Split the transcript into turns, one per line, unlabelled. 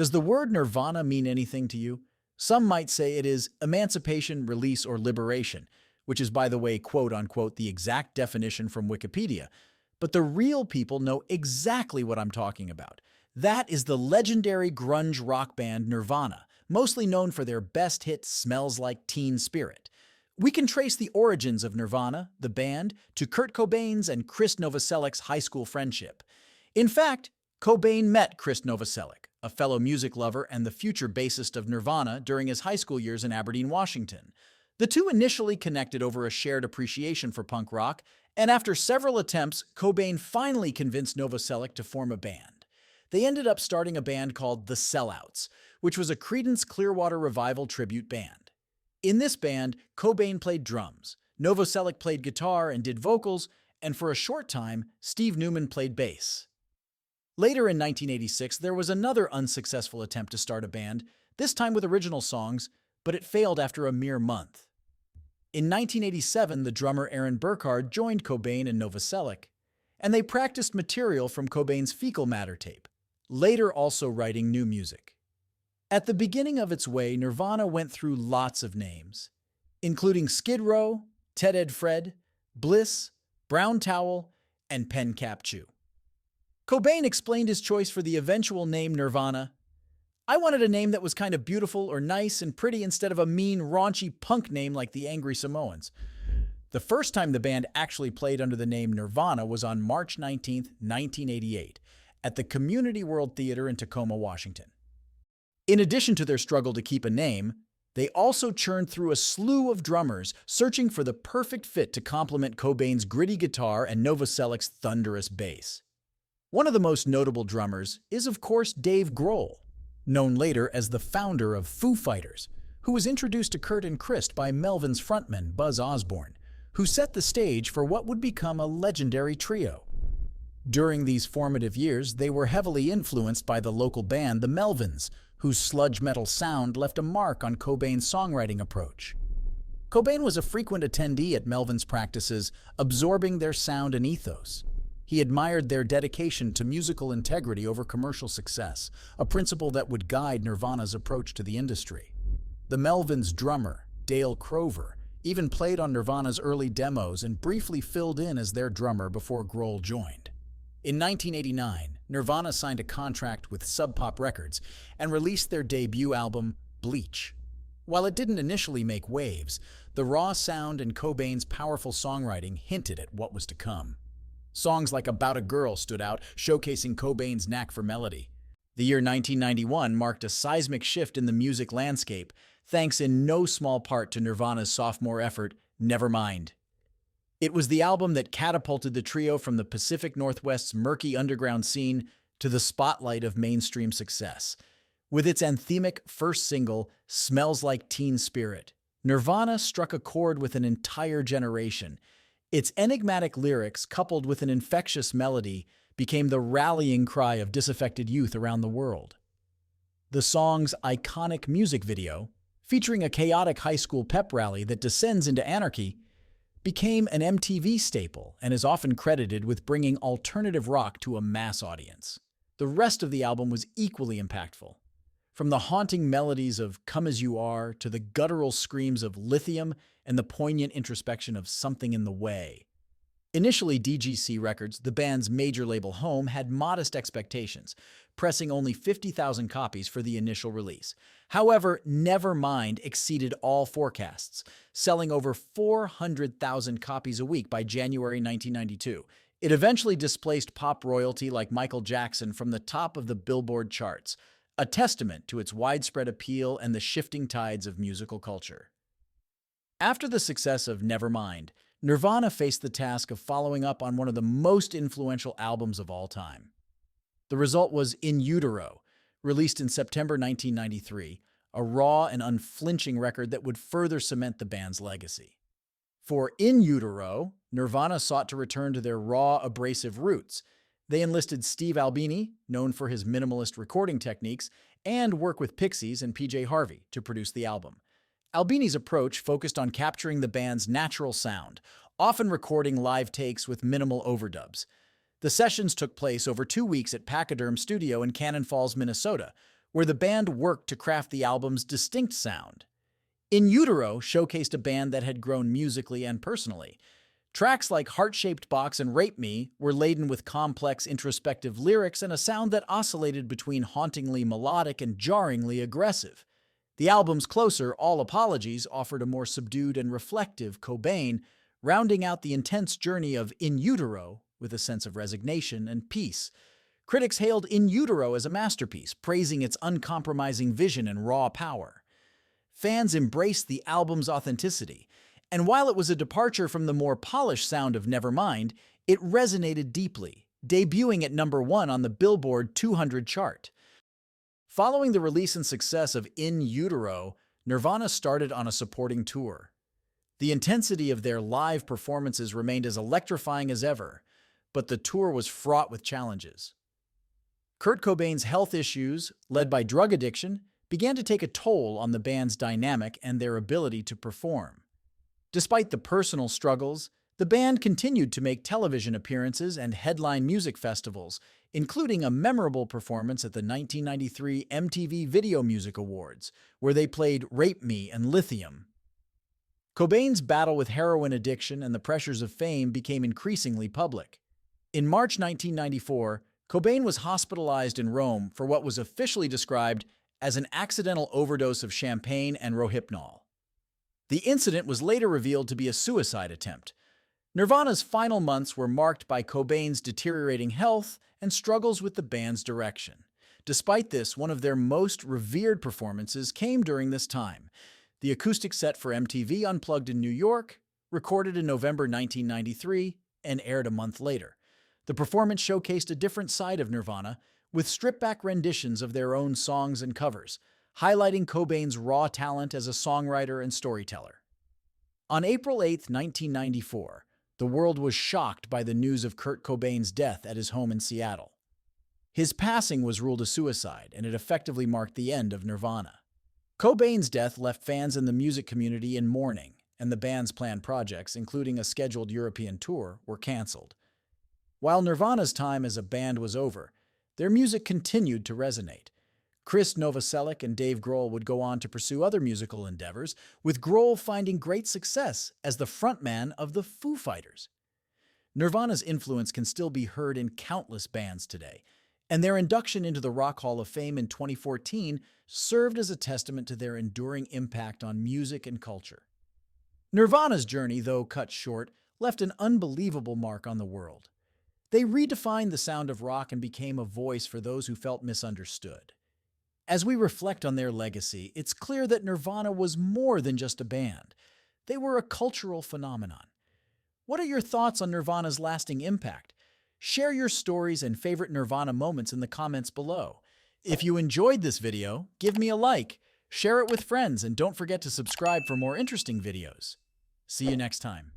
Does the word nirvana mean anything to you? Some might say it is emancipation, release, or liberation, which is, by the way, quote-unquote, the exact definition from Wikipedia. But the real people know exactly what I'm talking about. That is the legendary grunge rock band Nirvana, mostly known for their best hit Smells Like Teen Spirit. We can trace the origins of Nirvana, the band, to Kurt Cobain's and Chris Novoselic's high school friendship. In fact, Cobain met Chris Novoselic, a fellow music lover and the future bassist of Nirvana, during his high school years in Aberdeen, Washington. The two initially connected over a shared appreciation for punk rock, and after several attempts, Cobain finally convinced Novoselic to form a band. They ended up starting a band called The Sellouts, which was a Creedence Clearwater Revival tribute band. In this band, Cobain played drums, Novoselic played guitar and did vocals, and for a short time, Steve Newman played bass. Later in 1986, there was another unsuccessful attempt to start a band, this time with original songs, but it failed after a mere month. In 1987, the drummer Aaron Burkhardt joined Cobain and Novoselic, and they practiced material from Cobain's Fecal Matter tape, later also writing new music. At the beginning of its way, Nirvana went through lots of names, including Skid Row, Ted Ed Fred, Bliss, Brown Towel, and Pen Cap Chew. Cobain explained his choice for the eventual name Nirvana. "I wanted a name that was kind of beautiful or nice and pretty instead of a mean, raunchy punk name like the Angry Samoans." The first time the band actually played under the name Nirvana was on March 19, 1988, at the Community World Theater in Tacoma, Washington. In addition to their struggle to keep a name, they also churned through a slew of drummers searching for the perfect fit to complement Cobain's gritty guitar and Novoselic's thunderous bass. One of the most notable drummers is, of course, Dave Grohl, known later as the founder of Foo Fighters, who was introduced to Kurt and Chris by Melvin's frontman Buzz Osborne, who set the stage for what would become a legendary trio. During these formative years, they were heavily influenced by the local band The Melvins, whose sludge metal sound left a mark on Cobain's songwriting approach. Cobain was a frequent attendee at Melvin's practices, absorbing their sound and ethos. He admired their dedication to musical integrity over commercial success, a principle that would guide Nirvana's approach to the industry. The Melvins' drummer, Dale Crover, even played on Nirvana's early demos and briefly filled in as their drummer before Grohl joined. In 1989, Nirvana signed a contract with Sub Pop Records and released their debut album, Bleach. While it didn't initially make waves, the raw sound and Cobain's powerful songwriting hinted at what was to come. Songs like About a Girl stood out, showcasing Cobain's knack for melody. The year 1991 marked a seismic shift in the music landscape, thanks in no small part to Nirvana's sophomore effort, Nevermind. It was the album that catapulted the trio from the Pacific Northwest's murky underground scene to the spotlight of mainstream success. With its anthemic first single, Smells Like Teen Spirit, Nirvana struck a chord with an entire generation. Its enigmatic lyrics, coupled with an infectious melody, became the rallying cry of disaffected youth around the world. The song's iconic music video, featuring a chaotic high school pep rally that descends into anarchy, became an MTV staple and is often credited with bringing alternative rock to a mass audience. The rest of the album was equally impactful. From the haunting melodies of Come As You Are to the guttural screams of Lithium and the poignant introspection of Something in the Way. Initially, DGC Records, the band's major label home, had modest expectations, pressing only 50,000 copies for the initial release. However, Nevermind exceeded all forecasts, selling over 400,000 copies a week by January 1992. It eventually displaced pop royalty like Michael Jackson from the top of the Billboard charts, a testament to its widespread appeal and the shifting tides of musical culture. After the success of Nevermind, Nirvana faced the task of following up on one of the most influential albums of all time. The result was In Utero, released in September 1993, a raw and unflinching record that would further cement the band's legacy. For In Utero, Nirvana sought to return to their raw, abrasive roots. They enlisted Steve Albini, known for his minimalist recording techniques, and work with Pixies and PJ Harvey to produce the album. Albini's approach focused on capturing the band's natural sound, often recording live takes with minimal overdubs. The sessions took place over 2 weeks at Pachyderm Studio in Cannon Falls, Minnesota, where the band worked to craft the album's distinct sound. In Utero showcased a band that had grown musically and personally. Tracks like Heart-Shaped Box and Rape Me were laden with complex introspective lyrics and a sound that oscillated between hauntingly melodic and jarringly aggressive. The album's closer, All Apologies, offered a more subdued and reflective Cobain, rounding out the intense journey of In Utero with a sense of resignation and peace. Critics hailed In Utero as a masterpiece, praising its uncompromising vision and raw power. Fans embraced the album's authenticity, and while it was a departure from the more polished sound of Nevermind, it resonated deeply, debuting at #1 on the Billboard 200 chart. Following the release and success of In Utero, Nirvana started on a supporting tour. The intensity of their live performances remained as electrifying as ever, but the tour was fraught with challenges. Kurt Cobain's health issues, led by drug addiction, began to take a toll on the band's dynamic and their ability to perform. Despite the personal struggles, the band continued to make television appearances and headline music festivals, including a memorable performance at the 1993 MTV Video Music Awards, where they played Rape Me and Lithium. Cobain's battle with heroin addiction and the pressures of fame became increasingly public. In March 1994, Cobain was hospitalized in Rome for what was officially described as an accidental overdose of champagne and Rohypnol. The incident was later revealed to be a suicide attempt. Nirvana's final months were marked by Cobain's deteriorating health and struggles with the band's direction. Despite this, one of their most revered performances came during this time. The acoustic set for MTV Unplugged in New York, recorded in November 1993 and aired a month later. The performance showcased a different side of Nirvana, with stripped-back renditions of their own songs and covers, highlighting Cobain's raw talent as a songwriter and storyteller. On April 8, 1994, the world was shocked by the news of Kurt Cobain's death at his home in Seattle. His passing was ruled a suicide, and it effectively marked the end of Nirvana. Cobain's death left fans in the music community in mourning, and the band's planned projects, including a scheduled European tour, were canceled. While Nirvana's time as a band was over, their music continued to resonate. Chris Novoselic and Dave Grohl would go on to pursue other musical endeavors, with Grohl finding great success as the frontman of the Foo Fighters. Nirvana's influence can still be heard in countless bands today, and their induction into the Rock Hall of Fame in 2014 served as a testament to their enduring impact on music and culture. Nirvana's journey, though cut short, left an unbelievable mark on the world. They redefined the sound of rock and became a voice for those who felt misunderstood. As we reflect on their legacy, it's clear that Nirvana was more than just a band. They were a cultural phenomenon. What are your thoughts on Nirvana's lasting impact? Share your stories and favorite Nirvana moments in the comments below. If you enjoyed this video, give me a like, share it with friends, and don't forget to subscribe for more interesting videos. See you next time.